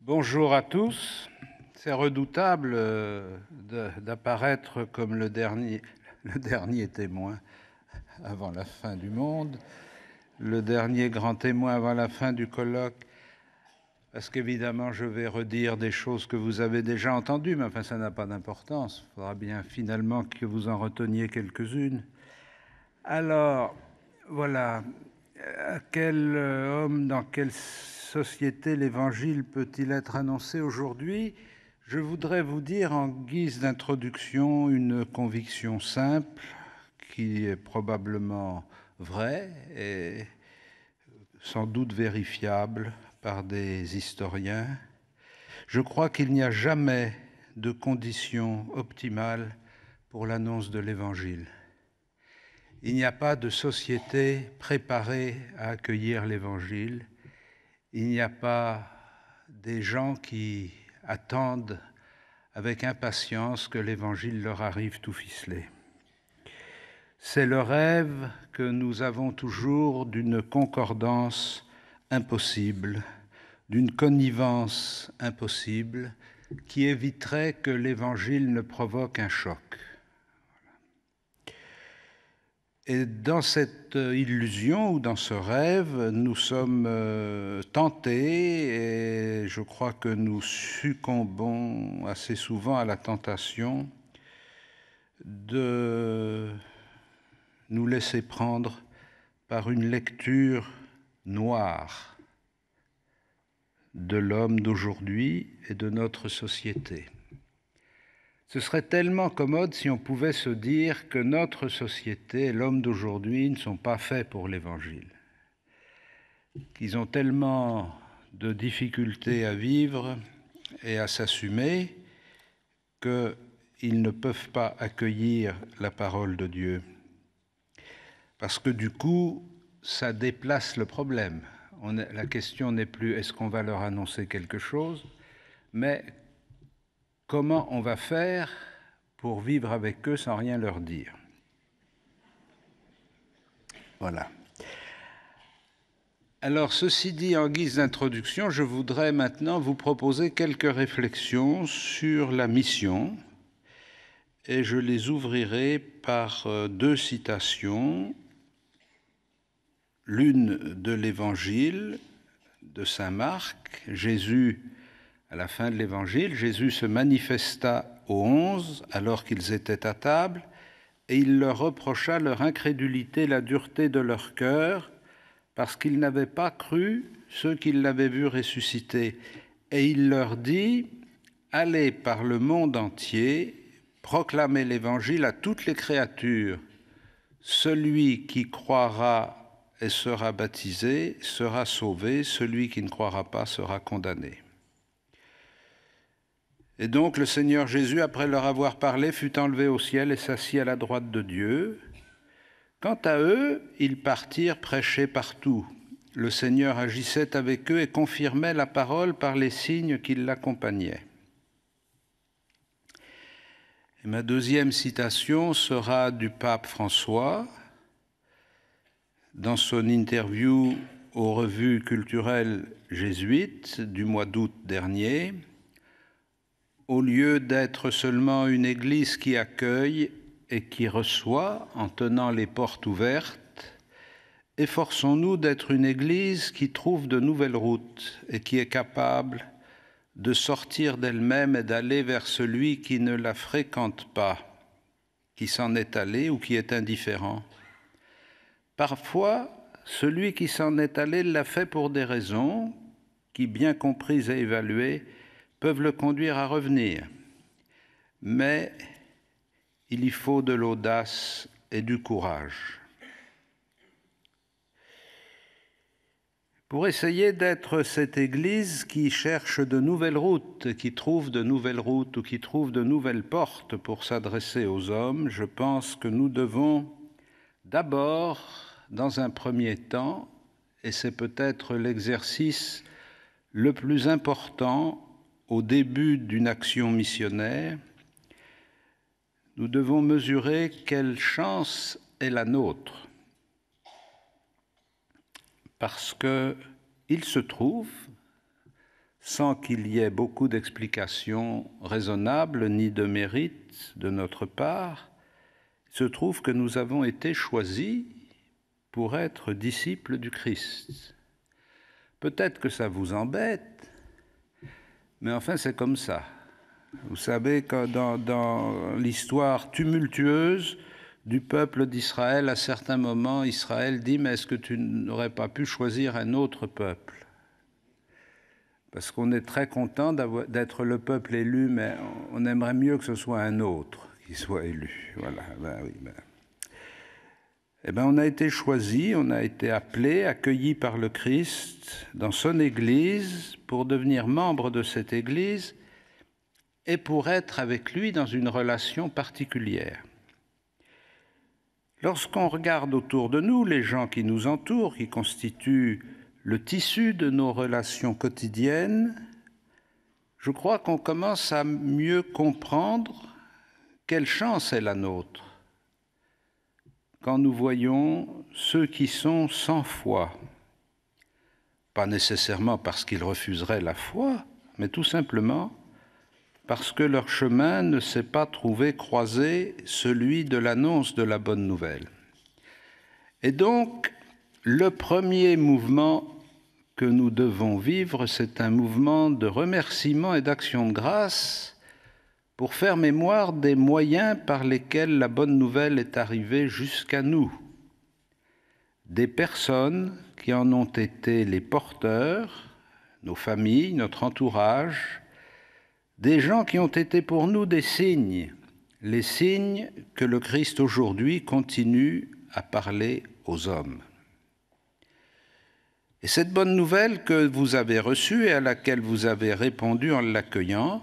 Bonjour à tous. C'est redoutable d'apparaître comme le dernier témoin avant la fin du monde, le dernier grand témoin avant la fin du colloque, parce qu'évidemment je vais redire des choses que vous avez déjà entendues, mais enfin ça n'a pas d'importance. Il faudra bien finalement que vous en reteniez quelques-unes. Alors, voilà. À quel homme, dans quelle société l'Évangile peut-il être annoncé aujourd'hui? Je voudrais vous dire en guise d'introduction une conviction simple qui est probablement vraie et sans doute vérifiable par des historiens. Je crois qu'il n'y a jamais de conditions optimales pour l'annonce de l'Évangile. Il n'y a pas de société préparée à accueillir l'Évangile. Il n'y a pas des gens qui attendent avec impatience que l'Évangile leur arrive tout ficelé. C'est le rêve que nous avons toujours d'une concordance impossible, d'une connivence impossible, qui éviterait que l'Évangile ne provoque un choc. Et dans cette illusion ou dans ce rêve, nous sommes tentés, et je crois que nous succombons assez souvent à la tentation de nous laisser prendre par une lecture noire de l'homme d'aujourd'hui et de notre société. Ce serait tellement commode si on pouvait se dire que notre société et l'homme d'aujourd'hui ne sont pas faits pour l'Évangile, qu'ils ont tellement de difficultés à vivre et à s'assumer qu'ils ne peuvent pas accueillir la parole de Dieu. Parce que du coup, ça déplace le problème. La question n'est plus est-ce qu'on va leur annoncer quelque chose, mais comment on va faire pour vivre avec eux sans rien leur dire. Voilà. Alors, ceci dit, en guise d'introduction, je voudrais maintenant vous proposer quelques réflexions sur la mission, et je les ouvrirai par deux citations, l'une de l'Évangile de saint Marc. Jésus, à la fin de l'Évangile, Jésus se manifesta aux 11 alors qu'ils étaient à table, et il leur reprocha leur incrédulité, la dureté de leur cœur, parce qu'ils n'avaient pas cru ceux qui l'avaient vu ressusciter. Et il leur dit, « Allez par le monde entier, proclamez l'Évangile à toutes les créatures. Celui qui croira et sera baptisé sera sauvé, celui qui ne croira pas sera condamné. » Et donc le Seigneur Jésus, après leur avoir parlé, fut enlevé au ciel et s'assit à la droite de Dieu. Quant à eux, ils partirent prêcher partout. Le Seigneur agissait avec eux et confirmait la parole par les signes qui l'accompagnaient. Et ma deuxième citation sera du pape François, dans son interview aux revues culturelles jésuites du mois d'août dernier. Au lieu d'être seulement une église qui accueille et qui reçoit en tenant les portes ouvertes, efforçons-nous d'être une église qui trouve de nouvelles routes et qui est capable de sortir d'elle-même et d'aller vers celui qui ne la fréquente pas, qui s'en est allé ou qui est indifférent. Parfois, celui qui s'en est allé l'a fait pour des raisons qui, bien comprises et évaluées, peuvent le conduire à revenir. Mais il y faut de l'audace et du courage. Pour essayer d'être cette Église qui cherche de nouvelles routes, qui trouve de nouvelles routes ou qui trouve de nouvelles portes pour s'adresser aux hommes, je pense que nous devons d'abord, dans un premier temps, et c'est peut-être l'exercice le plus important au début d'une action missionnaire, nous devons mesurer quelle chance est la nôtre. Parce qu'il se trouve, sans qu'il y ait beaucoup d'explications raisonnables ni de mérite de notre part, il se trouve que nous avons été choisis pour être disciples du Christ. Peut-être que ça vous embête, mais enfin c'est comme ça. Vous savez que dans l'histoire tumultueuse du peuple d'Israël, à certains moments, Israël dit « Mais est-ce que tu n'aurais pas pu choisir un autre peuple ?» Parce qu'on est très content d'être le peuple élu, mais on aimerait mieux que ce soit un autre qui soit élu. Voilà, Eh bien, on a été choisi, on a été appelé, accueilli par le Christ dans son Église pour devenir membre de cette Église et pour être avec lui dans une relation particulière. Lorsqu'on regarde autour de nous les gens qui nous entourent, qui constituent le tissu de nos relations quotidiennes, je crois qu'on commence à mieux comprendre quelle chance est la nôtre quand nous voyons ceux qui sont sans foi, pas nécessairement parce qu'ils refuseraient la foi, mais tout simplement parce que leur chemin ne s'est pas trouvé croiser celui de l'annonce de la bonne nouvelle. Et donc, le premier mouvement que nous devons vivre, c'est un mouvement de remerciement et d'action de grâce pour faire mémoire des moyens par lesquels la bonne nouvelle est arrivée jusqu'à nous, des personnes qui en ont été les porteurs, nos familles, notre entourage, des gens qui ont été pour nous des signes, les signes que le Christ aujourd'hui continue à parler aux hommes. Et cette bonne nouvelle que vous avez reçue et à laquelle vous avez répondu en l'accueillant,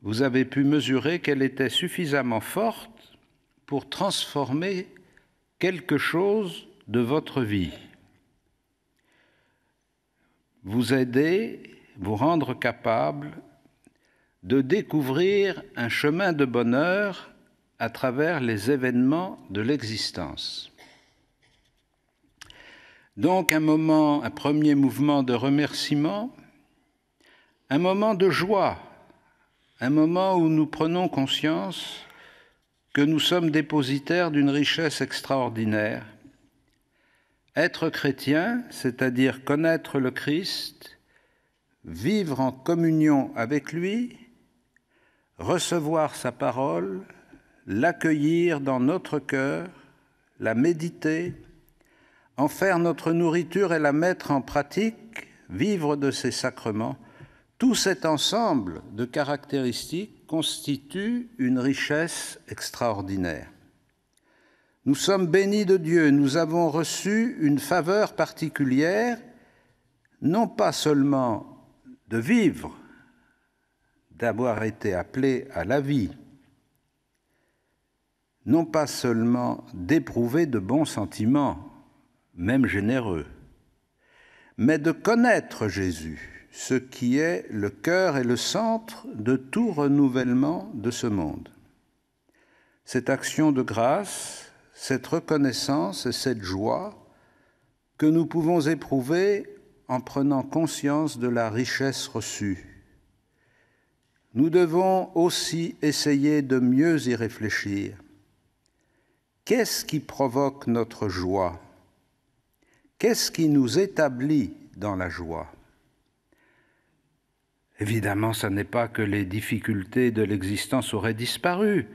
vous avez pu mesurer qu'elle était suffisamment forte pour transformer quelque chose de votre vie. Vous aider, vous rendre capable de découvrir un chemin de bonheur à travers les événements de l'existence. Donc un premier mouvement de remerciement, un moment de joie, un moment où nous prenons conscience que nous sommes dépositaires d'une richesse extraordinaire. Être chrétien, c'est-à-dire connaître le Christ, vivre en communion avec lui, recevoir sa parole, l'accueillir dans notre cœur, la méditer, en faire notre nourriture et la mettre en pratique, vivre de ses sacrements, tout cet ensemble de caractéristiques constitue une richesse extraordinaire. Nous sommes bénis de Dieu, nous avons reçu une faveur particulière, non pas seulement de vivre, d'avoir été appelés à la vie, non pas seulement d'éprouver de bons sentiments, même généreux, mais de connaître Jésus, ce qui est le cœur et le centre de tout renouvellement de ce monde. Cette action de grâce, cette reconnaissance et cette joie que nous pouvons éprouver en prenant conscience de la richesse reçue. Nous devons aussi essayer de mieux y réfléchir. Qu'est-ce qui provoque notre joie ? Qu'est-ce qui nous établit dans la joie ? Évidemment, ce n'est pas que les difficultés de l'existence auraient disparu.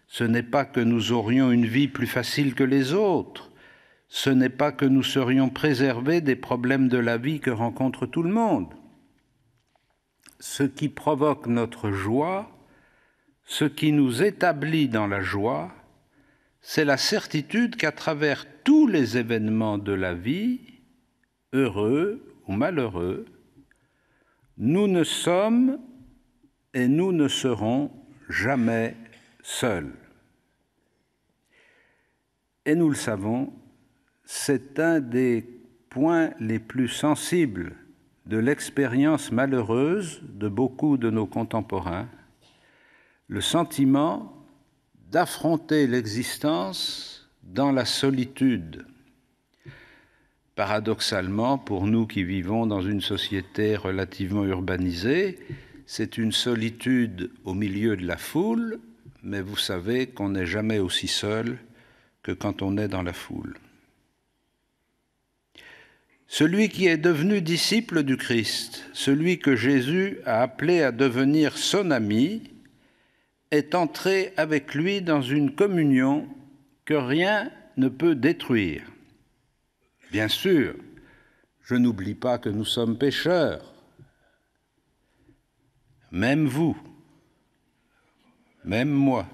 Ce n'est pas que nous aurions une vie plus facile que les autres. Ce n'est pas que nous serions préservés des problèmes de la vie que rencontre tout le monde. Ce qui provoque notre joie, ce qui nous établit dans la joie, c'est la certitude qu'à travers tous les événements de la vie, heureux ou malheureux, nous ne sommes et nous ne serons jamais seuls. Et nous le savons, c'est un des points les plus sensibles de l'expérience malheureuse de beaucoup de nos contemporains, le sentiment d'affronter l'existence dans la solitude. paradoxalement, pour nous qui vivons dans une société relativement urbanisée, c'est une solitude au milieu de la foule, mais vous savez qu'on n'est jamais aussi seul que quand on est dans la foule. Celui qui est devenu disciple du Christ, celui que Jésus a appelé à devenir son ami, est entré avec lui dans une communion que rien ne peut détruire. Bien sûr, je n'oublie pas que nous sommes pécheurs, même vous, même moi.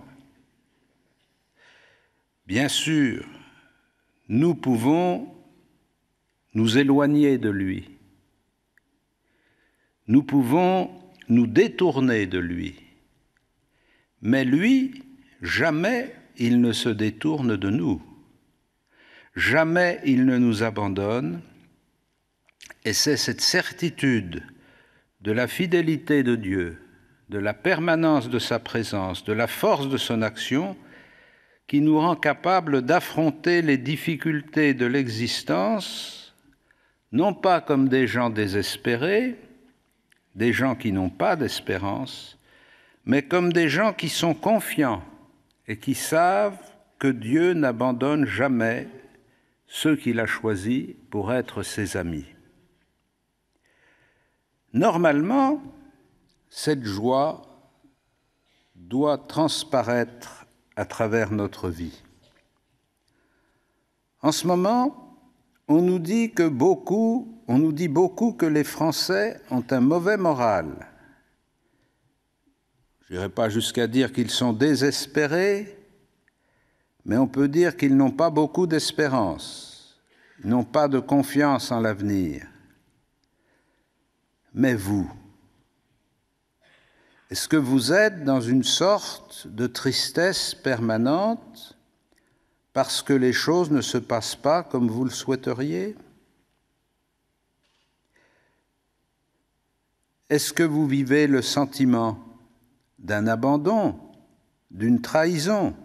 Bien sûr, nous pouvons nous éloigner de lui. Nous pouvons nous détourner de lui. Mais lui, jamais il ne se détourne de nous. Jamais il ne nous abandonne. Et c'est cette certitude de la fidélité de Dieu, de la permanence de sa présence, de la force de son action, qui nous rend capables d'affronter les difficultés de l'existence, non pas comme des gens désespérés, des gens qui n'ont pas d'espérance, mais comme des gens qui sont confiants et qui savent que Dieu n'abandonne jamais ceux qu'il a choisis pour être ses amis. Normalement, cette joie doit transparaître à travers notre vie. En ce moment, on nous dit beaucoup que les Français ont un mauvais moral. Je n'irai pas jusqu'à dire qu'ils sont désespérés, mais on peut dire qu'ils n'ont pas beaucoup d'espérance, ils n'ont pas de confiance en l'avenir. Mais vous, est-ce que vous êtes dans une sorte de tristesse permanente parce que les choses ne se passent pas comme vous le souhaiteriez? Est-ce que vous vivez le sentiment d'un abandon, d'une trahison,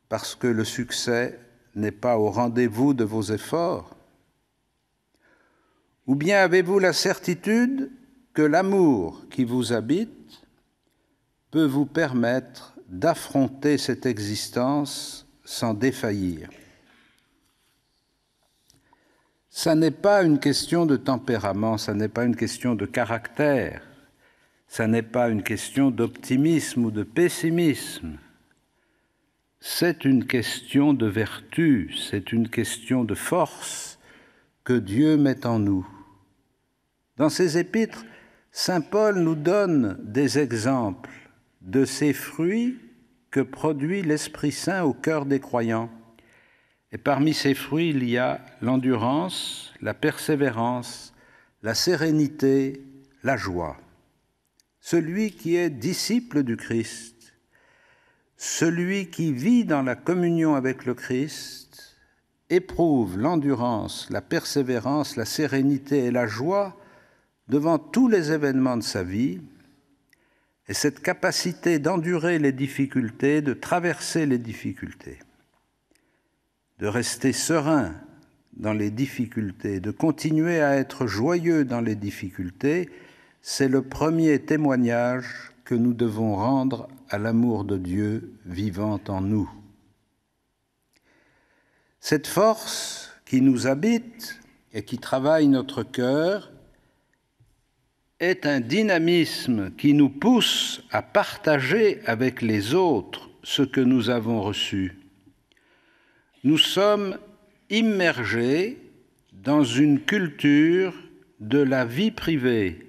parce que le succès n'est pas au rendez-vous de vos efforts? Ou bien avez-vous la certitude que l'amour qui vous habite peut vous permettre d'affronter cette existence sans défaillir? Ça n'est pas une question de tempérament, ça n'est pas une question de caractère, ça n'est pas une question d'optimisme ou de pessimisme. C'est une question de vertu, c'est une question de force que Dieu met en nous. Dans ses épîtres, saint Paul nous donne des exemples de ces fruits que produit l'Esprit Saint au cœur des croyants. Et parmi ces fruits, il y a l'endurance, la persévérance, la sérénité, la joie. Celui qui est disciple du Christ, celui qui vit dans la communion avec le Christ, éprouve l'endurance, la persévérance, la sérénité et la joie devant tous les événements de sa vie. Et cette capacité d'endurer les difficultés, de traverser les difficultés, de rester serein dans les difficultés, de continuer à être joyeux dans les difficultés, c'est le premier témoignage que nous devons rendre à l'amour de Dieu vivant en nous. Cette force qui nous habite et qui travaille notre cœur est un dynamisme qui nous pousse à partager avec les autres ce que nous avons reçu. Nous sommes immergés dans une culture de la vie privée,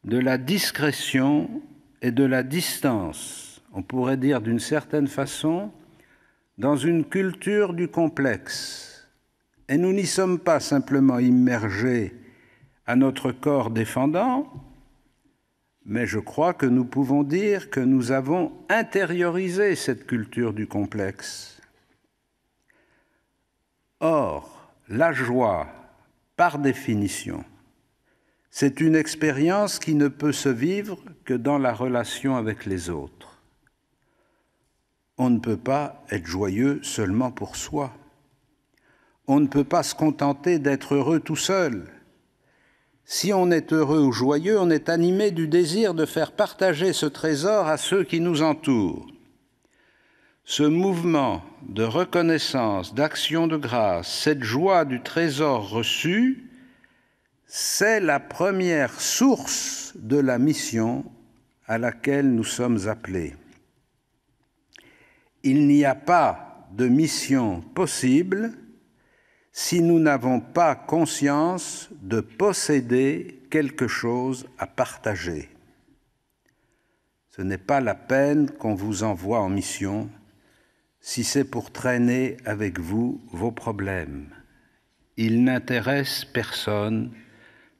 de la discrétion et de la distance. On pourrait dire d'une certaine façon, dans une culture du complexe. Et nous n'y sommes pas simplement immergés à notre corps défendant, mais je crois que nous pouvons dire que nous avons intériorisé cette culture du complexe. Or, la joie, par définition, c'est une expérience qui ne peut se vivre que dans la relation avec les autres. On ne peut pas être joyeux seulement pour soi. on ne peut pas se contenter d'être heureux tout seul. Si on est heureux ou joyeux, on est animé du désir de faire partager ce trésor à ceux qui nous entourent. Ce mouvement de reconnaissance, d'action de grâce, cette joie du trésor reçu, c'est la première source de la mission à laquelle nous sommes appelés. Il n'y a pas de mission possible si nous n'avons pas conscience de posséder quelque chose à partager. Ce n'est pas la peine qu'on vous envoie en mission si c'est pour traîner avec vous vos problèmes. Ils n'intéressent personne,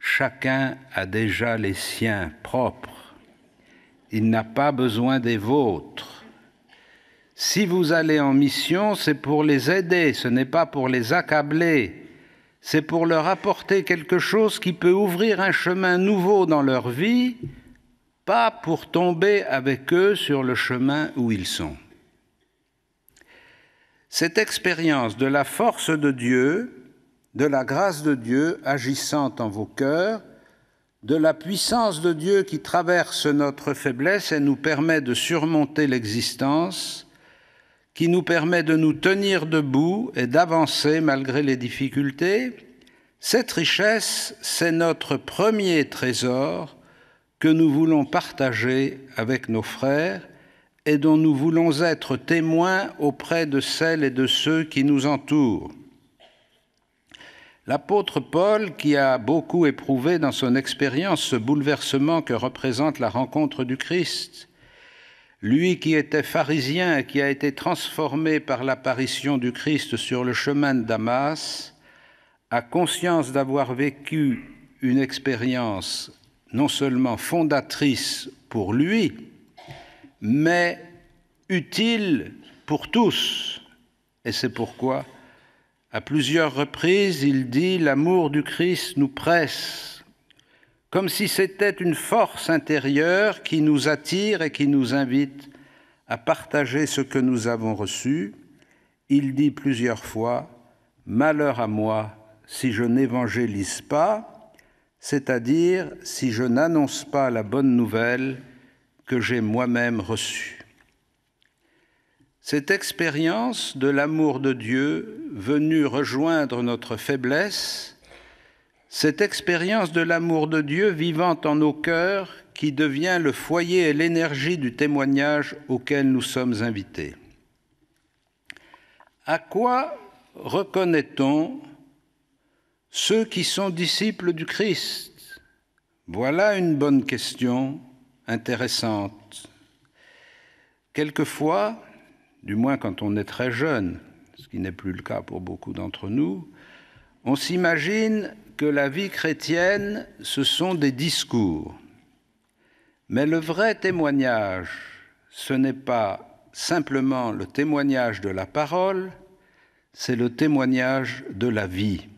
chacun a déjà les siens propres. Il n'a pas besoin des vôtres. Si vous allez en mission, c'est pour les aider, ce n'est pas pour les accabler. C'est pour leur apporter quelque chose qui peut ouvrir un chemin nouveau dans leur vie, pas pour tomber avec eux sur le chemin où ils sont. Cette expérience de la force de Dieu, de la grâce de Dieu agissant en vos cœurs, de la puissance de Dieu qui traverse notre faiblesse et nous permet de surmonter l'existence, qui nous permet de nous tenir debout et d'avancer malgré les difficultés, cette richesse, c'est notre premier trésor que nous voulons partager avec nos frères et dont nous voulons être témoins auprès de celles et de ceux qui nous entourent. L'apôtre Paul, qui a beaucoup éprouvé dans son expérience ce bouleversement que représente la rencontre du Christ, lui qui était pharisien et qui a été transformé par l'apparition du Christ sur le chemin de Damas, a conscience d'avoir vécu une expérience non seulement fondatrice pour lui, mais utile pour tous. Et c'est pourquoi, à plusieurs reprises, il dit « L'amour du Christ nous presse », comme si c'était une force intérieure qui nous attire et qui nous invite à partager ce que nous avons reçu. Il dit plusieurs fois « Malheur à moi si je n'évangélise pas », c'est-à-dire si je n'annonce pas la bonne nouvelle que j'ai moi-même reçue. Cette expérience de l'amour de Dieu venu rejoindre notre faiblesse, cette expérience de l'amour de Dieu vivant en nos cœurs qui devient le foyer et l'énergie du témoignage auquel nous sommes invités. À quoi reconnaît-on ceux qui sont disciples du Christ? Voilà une bonne question intéressante. Quelquefois, du moins quand on est très jeune, ce qui n'est plus le cas pour beaucoup d'entre nous, on s'imagine que la vie chrétienne, ce sont des discours. Mais le vrai témoignage, ce n'est pas simplement le témoignage de la parole, c'est le témoignage de la vie.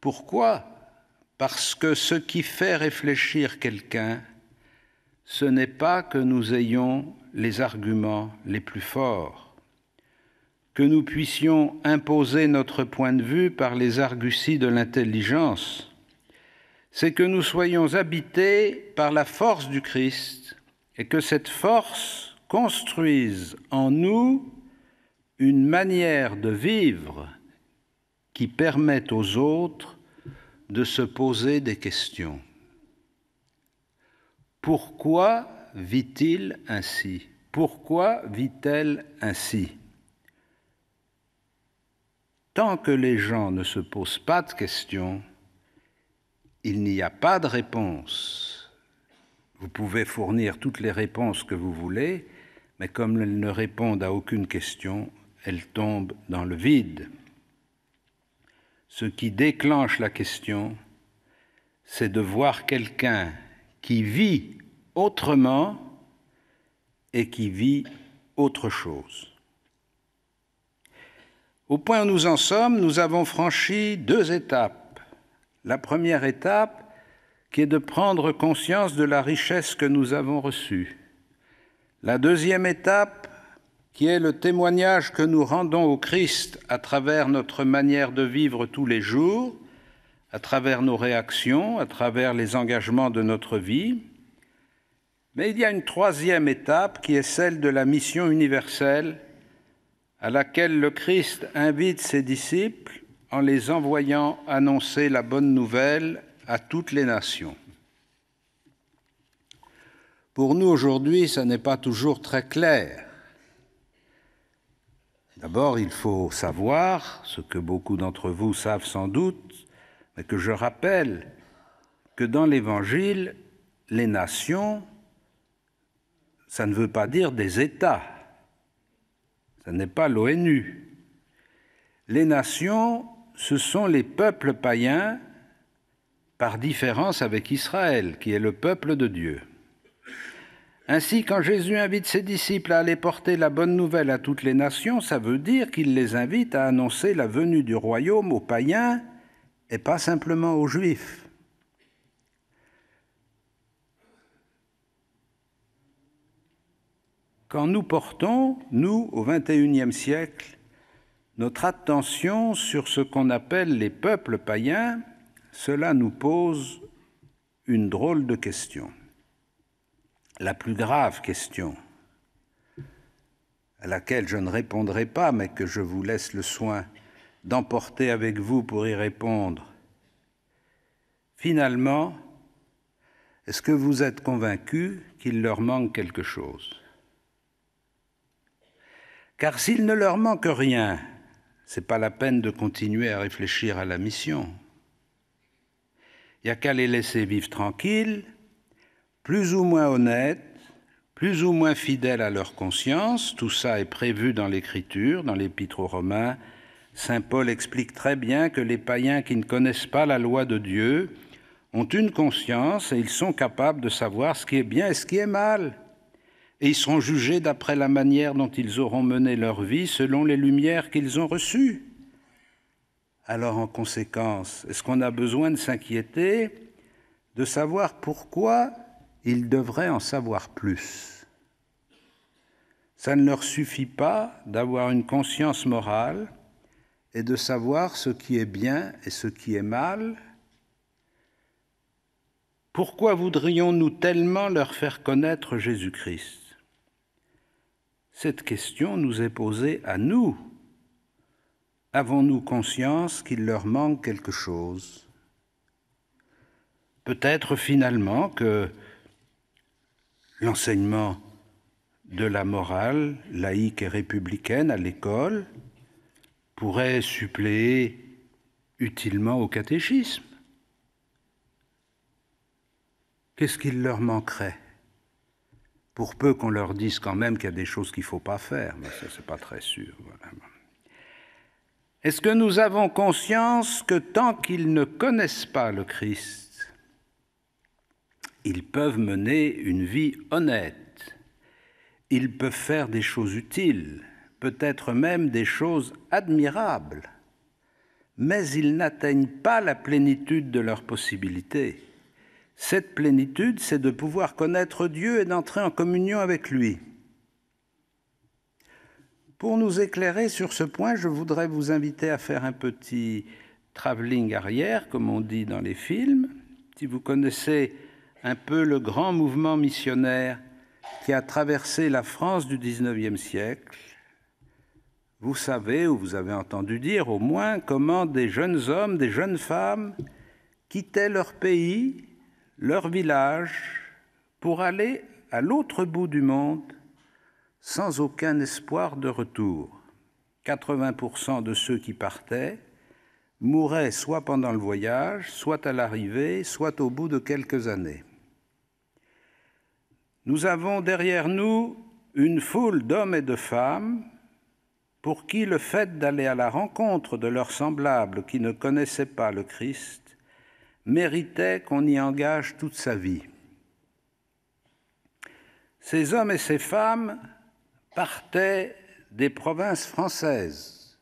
Pourquoi ? Parce que ce qui fait réfléchir quelqu'un, ce n'est pas que nous ayons les arguments les plus forts, que nous puissions imposer notre point de vue par les arguties de l'intelligence, c'est que nous soyons habités par la force du Christ et que cette force construise en nous une manière de vivre qui permette aux autres de se poser des questions. Pourquoi vit-il ainsi? Pourquoi vit-elle ainsi? Tant que les gens ne se posent pas de questions, il n'y a pas de réponse. Vous pouvez fournir toutes les réponses que vous voulez, mais comme elles ne répondent à aucune question, elles tombent dans le vide. Ce qui déclenche la question, c'est de voir quelqu'un qui vit autrement et qui vit autre chose. Au point où nous en sommes, nous avons franchi 2 étapes. La première étape, qui est de prendre conscience de la richesse que nous avons reçue. La deuxième étape, qui est le témoignage que nous rendons au Christ à travers notre manière de vivre tous les jours, à travers nos réactions, à travers les engagements de notre vie. Mais il y a une troisième étape qui est celle de la mission universelle à laquelle le Christ invite ses disciples en les envoyant annoncer la bonne nouvelle à toutes les nations. Pour nous aujourd'hui, ça n'est pas toujours très clair. D'abord, il faut savoir, ce que beaucoup d'entre vous savent sans doute, mais que je rappelle, que dans l'Évangile, les nations, ça ne veut pas dire des États. Ce n'est pas l'ONU. Les nations, ce sont les peuples païens, par différence avec Israël, qui est le peuple de Dieu. Ainsi, quand Jésus invite ses disciples à aller porter la bonne nouvelle à toutes les nations, ça veut dire qu'il les invite à annoncer la venue du royaume aux païens et pas simplement aux Juifs. Quand nous portons, nous, au XXIe siècle, notre attention sur ce qu'on appelle les peuples païens, cela nous pose une drôle de question. La plus grave question, à laquelle je ne répondrai pas, mais que je vous laisse le soin d'emporter avec vous pour y répondre. Finalement, est-ce que vous êtes convaincus qu'il leur manque quelque chose ? Car s'il ne leur manque rien, ce n'est pas la peine de continuer à réfléchir à la mission. Il n'y a qu'à les laisser vivre tranquilles, plus ou moins honnêtes, plus ou moins fidèles à leur conscience. Tout ça est prévu dans l'Écriture, dans l'Épître aux Romains. Saint Paul explique très bien que les païens qui ne connaissent pas la loi de Dieu ont une conscience et ils sont capables de savoir ce qui est bien et ce qui est mal. Et ils seront jugés d'après la manière dont ils auront mené leur vie selon les lumières qu'ils ont reçues. Alors, en conséquence, est-ce qu'on a besoin de s'inquiéter de savoir pourquoi ils devraient en savoir plus? Ça ne leur suffit pas d'avoir une conscience morale et de savoir ce qui est bien et ce qui est mal. Pourquoi voudrions-nous tellement leur faire connaître Jésus-Christ? Cette question nous est posée à nous. Avons-nous conscience qu'il leur manque quelque chose? Peut-être finalement que l'enseignement de la morale laïque et républicaine à l'école pourrait suppléer utilement au catéchisme. Qu'est-ce qu'il leur manquerait? Pour peu qu'on leur dise quand même qu'il y a des choses qu'il ne faut pas faire, mais ça, c'est pas très sûr. Voilà. Est-ce que nous avons conscience que tant qu'ils ne connaissent pas le Christ, ils peuvent mener une vie honnête, ils peuvent faire des choses utiles, peut-être même des choses admirables, mais ils n'atteignent pas la plénitude de leurs possibilités. Cette plénitude, c'est de pouvoir connaître Dieu et d'entrer en communion avec lui. Pour nous éclairer sur ce point, je voudrais vous inviter à faire un petit travelling arrière, comme on dit dans les films. Si vous connaissez un peu le grand mouvement missionnaire qui a traversé la France du XIXe siècle, vous savez, ou vous avez entendu dire au moins, comment des jeunes hommes, des jeunes femmes quittaient leur pays, leur village, pour aller à l'autre bout du monde sans aucun espoir de retour. 80% de ceux qui partaient mouraient soit pendant le voyage, soit à l'arrivée, soit au bout de quelques années. Nous avons derrière nous une foule d'hommes et de femmes pour qui le fait d'aller à la rencontre de leurs semblables qui ne connaissaient pas le Christ méritait qu'on y engage toute sa vie. Ces hommes et ces femmes partaient des provinces françaises.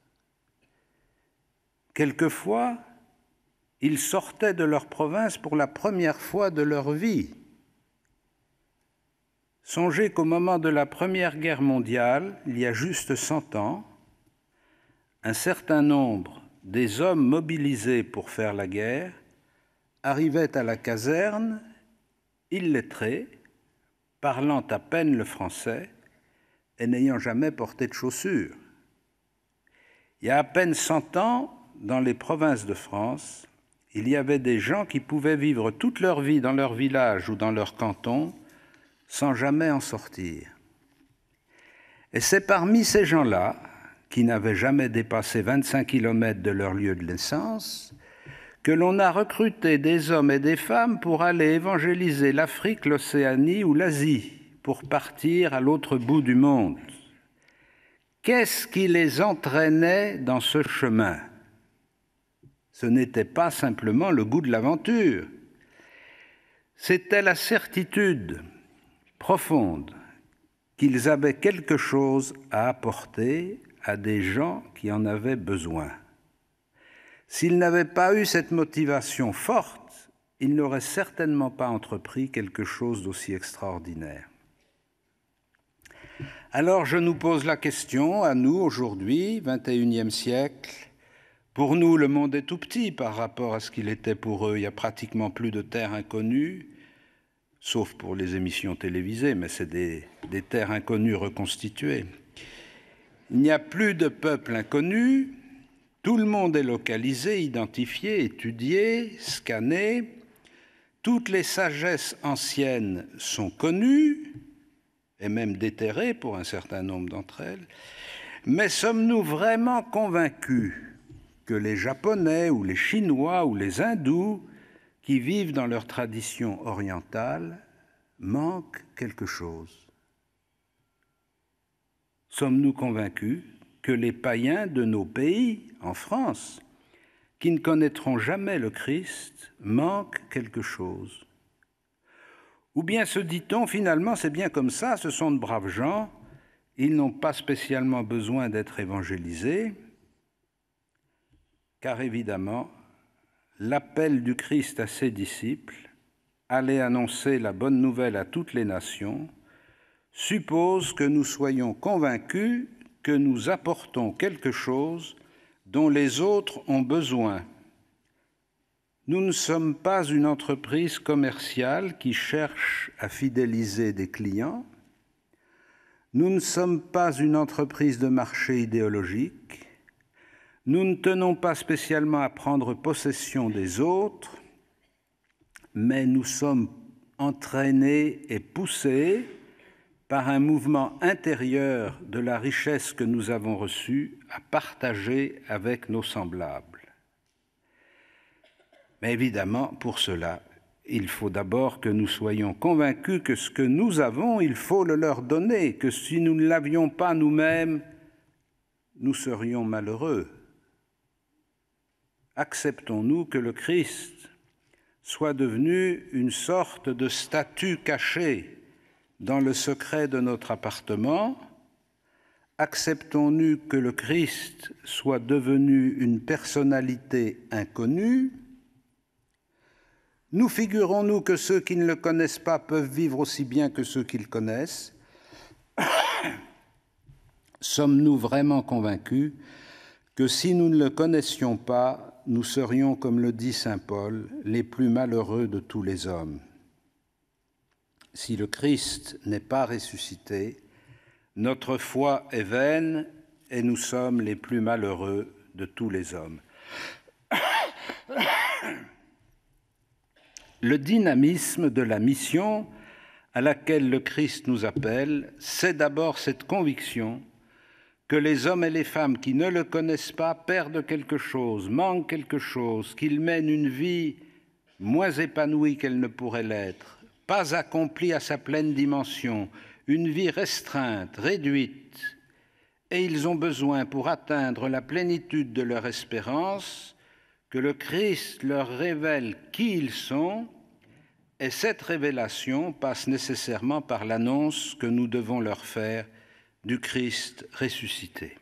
Quelquefois, ils sortaient de leur province pour la première fois de leur vie. Songez qu'au moment de la Première Guerre mondiale, il y a juste 100 ans, un certain nombre des hommes mobilisés pour faire la guerre arrivaient à la caserne, illettrés, parlant à peine le français et n'ayant jamais porté de chaussures. Il y a à peine 100 ans, dans les provinces de France, il y avait des gens qui pouvaient vivre toute leur vie dans leur village ou dans leur canton sans jamais en sortir. Et c'est parmi ces gens-là, qui n'avaient jamais dépassé 25 kilomètres de leur lieu de naissance, que l'on a recruté des hommes et des femmes pour aller évangéliser l'Afrique, l'Océanie ou l'Asie, pour partir à l'autre bout du monde. Qu'est-ce qui les entraînait dans ce chemin? Ce n'était pas simplement le goût de l'aventure, c'était la certitude profonde qu'ils avaient quelque chose à apporter à des gens qui en avaient besoin. S'ils n'avaient pas eu cette motivation forte, ils n'auraient certainement pas entrepris quelque chose d'aussi extraordinaire. Alors je nous pose la question, à nous aujourd'hui, 21e siècle, pour nous le monde est tout petit par rapport à ce qu'il était pour eux, il y a pratiquement plus de terres inconnues, sauf pour les émissions télévisées, mais c'est des terres inconnues reconstituées. Il n'y a plus de peuple inconnu, tout le monde est localisé, identifié, étudié, scanné, toutes les sagesses anciennes sont connues, et même déterrées pour un certain nombre d'entre elles, mais sommes-nous vraiment convaincus que les Japonais ou les Chinois ou les Hindous qui vivent dans leur tradition orientale manquent quelque chose? Sommes-nous convaincus que les païens de nos pays, en France, qui ne connaîtront jamais le Christ, manquent quelque chose? Ou bien se dit-on, finalement, c'est bien comme ça, ce sont de braves gens, ils n'ont pas spécialement besoin d'être évangélisés, car évidemment, l'appel du Christ à ses disciples, aller annoncer la bonne nouvelle à toutes les nations, suppose que nous soyons convaincus que nous apportons quelque chose dont les autres ont besoin. Nous ne sommes pas une entreprise commerciale qui cherche à fidéliser des clients. Nous ne sommes pas une entreprise de marché idéologique. Nous ne tenons pas spécialement à prendre possession des autres, mais nous sommes entraînés et poussés par un mouvement intérieur de la richesse que nous avons reçue à partager avec nos semblables. Mais évidemment, pour cela, il faut d'abord que nous soyons convaincus que ce que nous avons, il faut le leur donner, que si nous ne l'avions pas nous-mêmes, nous serions malheureux. Acceptons-nous que le Christ soit devenu une sorte de statue cachée dans le secret de notre appartement? Acceptons-nous que le Christ soit devenu une personnalité inconnue? Nous figurons-nous que ceux qui ne le connaissent pas peuvent vivre aussi bien que ceux qui le connaissent? Sommes-nous vraiment convaincus que si nous ne le connaissions pas, nous serions, comme le dit saint Paul, les plus malheureux de tous les hommes? Si le Christ n'est pas ressuscité, notre foi est vaine et nous sommes les plus malheureux de tous les hommes. Le dynamisme de la mission à laquelle le Christ nous appelle, c'est d'abord cette conviction que les hommes et les femmes qui ne le connaissent pas perdent quelque chose, manquent quelque chose, qu'ils mènent une vie moins épanouie qu'elle ne pourrait l'être, pas accomplie à sa pleine dimension, une vie restreinte, réduite, et ils ont besoin, pour atteindre la plénitude de leur espérance, que le Christ leur révèle qui ils sont, et cette révélation passe nécessairement par l'annonce que nous devons leur faire du Christ ressuscité.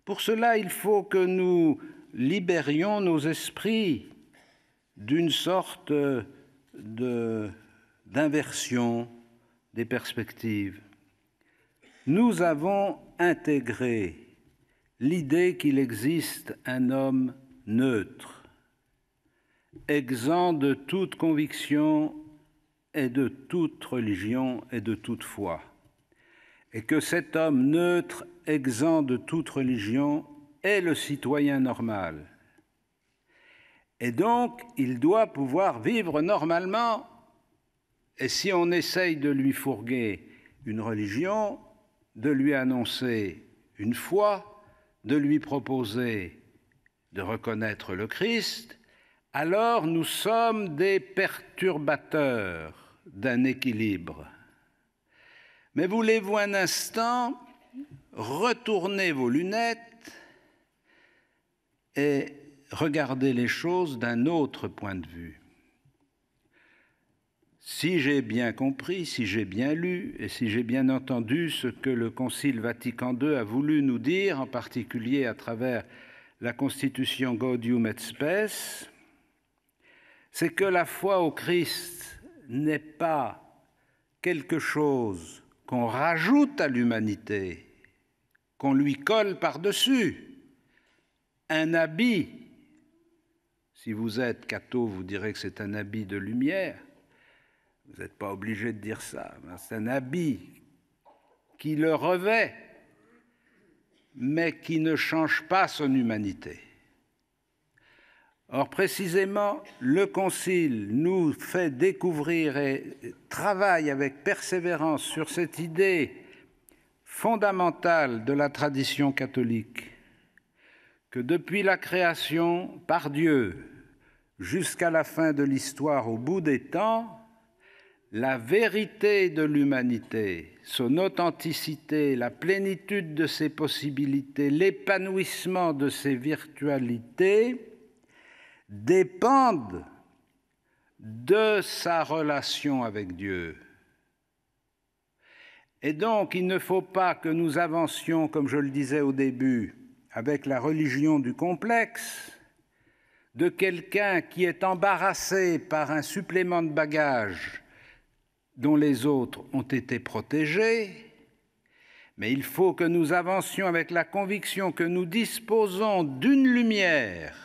Pour cela, il faut que nous libérions nos esprits d'une sorte d'inversion, des perspectives. Nous avons intégré l'idée qu'il existe un homme neutre, exempt de toute conviction et de toute religion et de toute foi, et que cet homme neutre, exempt de toute religion, est le citoyen normal. Et donc, il doit pouvoir vivre normalement. Et si on essaye de lui fourguer une religion, de lui annoncer une foi, de lui proposer de reconnaître le Christ, alors nous sommes des perturbateurs d'un équilibre. Mais voulez-vous un instant retourner vos lunettes et regarder les choses d'un autre point de vue? Si j'ai bien compris, si j'ai bien lu et si j'ai bien entendu ce que le Concile Vatican II a voulu nous dire, en particulier à travers la Constitution Gaudium et Spes, c'est que la foi au Christ n'est pas quelque chose qu'on rajoute à l'humanité, qu'on lui colle par-dessus, un habit. Si vous êtes catho, vous direz que c'est un habit de lumière. Vous n'êtes pas obligé de dire ça. C'est un habit qui le revêt, mais qui ne change pas son humanité. Or, précisément, le Concile nous fait découvrir et travaille avec persévérance sur cette idée fondamentale de la tradition catholique, que depuis la création par Dieu jusqu'à la fin de l'histoire, au bout des temps, la vérité de l'humanité, son authenticité, la plénitude de ses possibilités, l'épanouissement de ses virtualités dépendent de sa relation avec Dieu. Et donc, il ne faut pas que nous avancions, comme je le disais au début, avec la religion du complexe, de quelqu'un qui est embarrassé par un supplément de bagages dont les autres ont été protégés, mais il faut que nous avancions avec la conviction que nous disposons d'une lumière.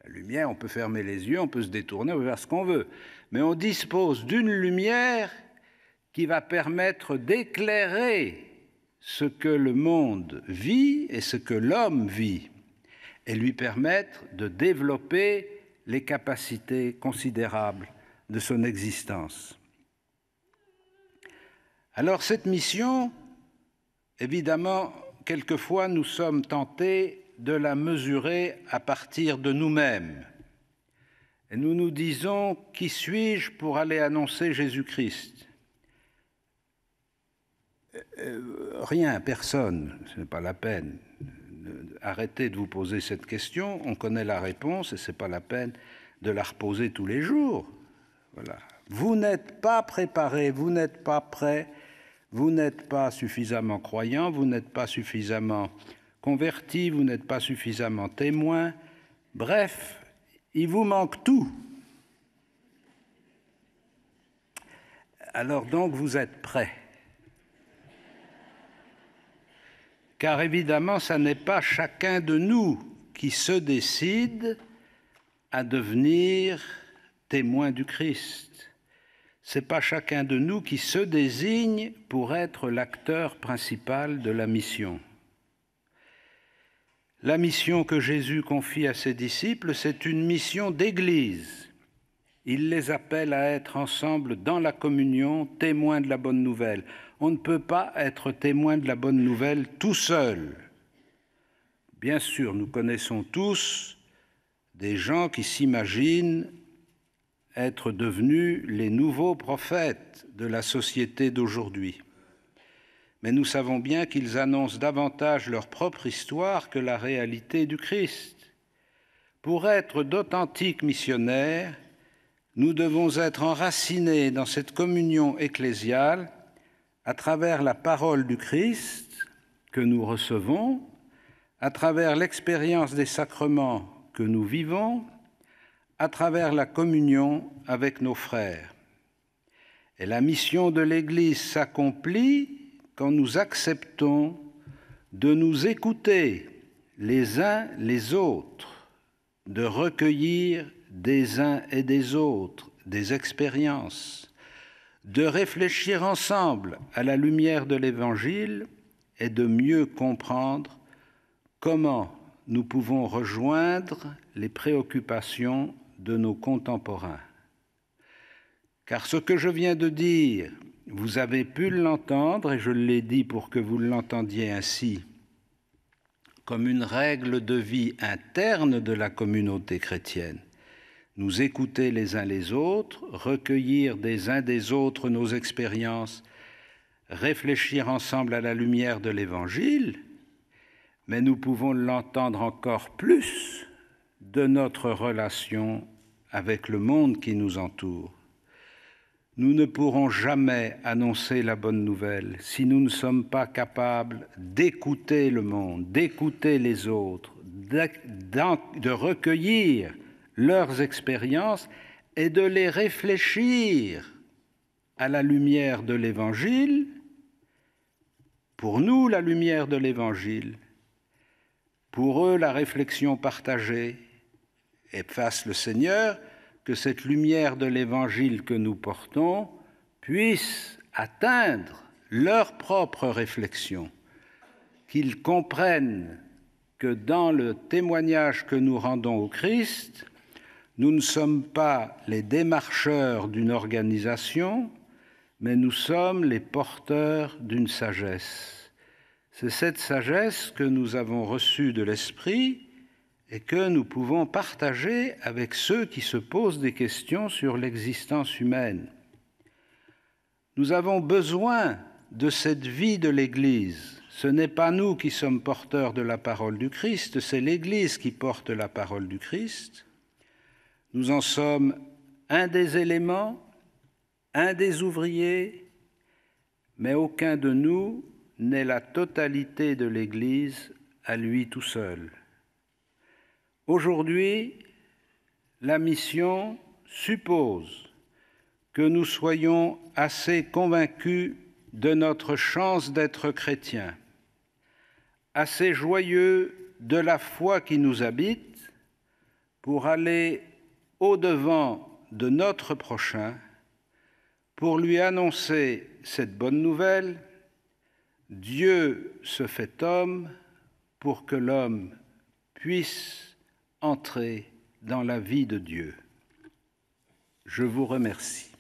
La lumière, on peut fermer les yeux, on peut se détourner, on peut faire ce qu'on veut, mais on dispose d'une lumière qui va permettre d'éclairer ce que le monde vit et ce que l'homme vit, et lui permettre de développer les capacités considérables de son existence. Alors cette mission, évidemment, quelquefois nous sommes tentés de la mesurer à partir de nous-mêmes. Et nous nous disons, qui suis-je pour aller annoncer Jésus-Christ ? Rien, personne, ce n'est pas la peine. Arrêtez de vous poser cette question, on connaît la réponse et ce n'est pas la peine de la reposer tous les jours. Voilà. Vous n'êtes pas préparé, vous n'êtes pas prêt, vous n'êtes pas suffisamment croyant, vous n'êtes pas suffisamment converti, vous n'êtes pas suffisamment témoin. Bref, il vous manque tout. Alors donc, vous êtes prêt. Car évidemment, ça n'est pas chacun de nous qui se décide à devenir témoin du Christ. Ce n'est pas chacun de nous qui se désigne pour être l'acteur principal de la mission. La mission que Jésus confie à ses disciples, c'est une mission d'Église. Il les appelle à être ensemble dans la communion, témoins de la bonne nouvelle. On ne peut pas être témoin de la bonne nouvelle tout seul. Bien sûr, nous connaissons tous des gens qui s'imaginent être devenus les nouveaux prophètes de la société d'aujourd'hui. Mais nous savons bien qu'ils annoncent davantage leur propre histoire que la réalité du Christ. Pour être d'authentiques missionnaires, nous devons être enracinés dans cette communion ecclésiale à travers la parole du Christ que nous recevons, à travers l'expérience des sacrements que nous vivons, à travers la communion avec nos frères. Et la mission de l'Église s'accomplit quand nous acceptons de nous écouter les uns les autres, de recueillir des uns et des autres des expériences, de réfléchir ensemble à la lumière de l'Évangile et de mieux comprendre comment nous pouvons rejoindre les préoccupations de nos contemporains. Car ce que je viens de dire, vous avez pu l'entendre, et je l'ai dit pour que vous l'entendiez ainsi, comme une règle de vie interne de la communauté chrétienne. Nous écouter les uns les autres, recueillir des uns des autres nos expériences, réfléchir ensemble à la lumière de l'Évangile, mais nous pouvons l'entendre encore plus de notre relation avec le monde qui nous entoure. Nous ne pourrons jamais annoncer la bonne nouvelle si nous ne sommes pas capables d'écouter le monde, d'écouter les autres, de recueillir leurs expériences et de les réfléchir à la lumière de l'Évangile. Pour nous, la lumière de l'Évangile. Pour eux, la réflexion partagée. Et fasse le Seigneur que cette lumière de l'Évangile que nous portons puisse atteindre leur propre réflexion, qu'ils comprennent que dans le témoignage que nous rendons au Christ, nous ne sommes pas les démarcheurs d'une organisation, mais nous sommes les porteurs d'une sagesse. C'est cette sagesse que nous avons reçue de l'Esprit et que nous pouvons partager avec ceux qui se posent des questions sur l'existence humaine. Nous avons besoin de cette vie de l'Église. Ce n'est pas nous qui sommes porteurs de la parole du Christ, c'est l'Église qui porte la parole du Christ. Nous en sommes un des éléments, un des ouvriers, mais aucun de nous n'est la totalité de l'Église à lui tout seul. Aujourd'hui, la mission suppose que nous soyons assez convaincus de notre chance d'être chrétiens, assez joyeux de la foi qui nous habite pour aller au-devant de notre prochain, pour lui annoncer cette bonne nouvelle: Dieu se fait homme pour que l'homme puisse entrer dans la vie de Dieu. Je vous remercie.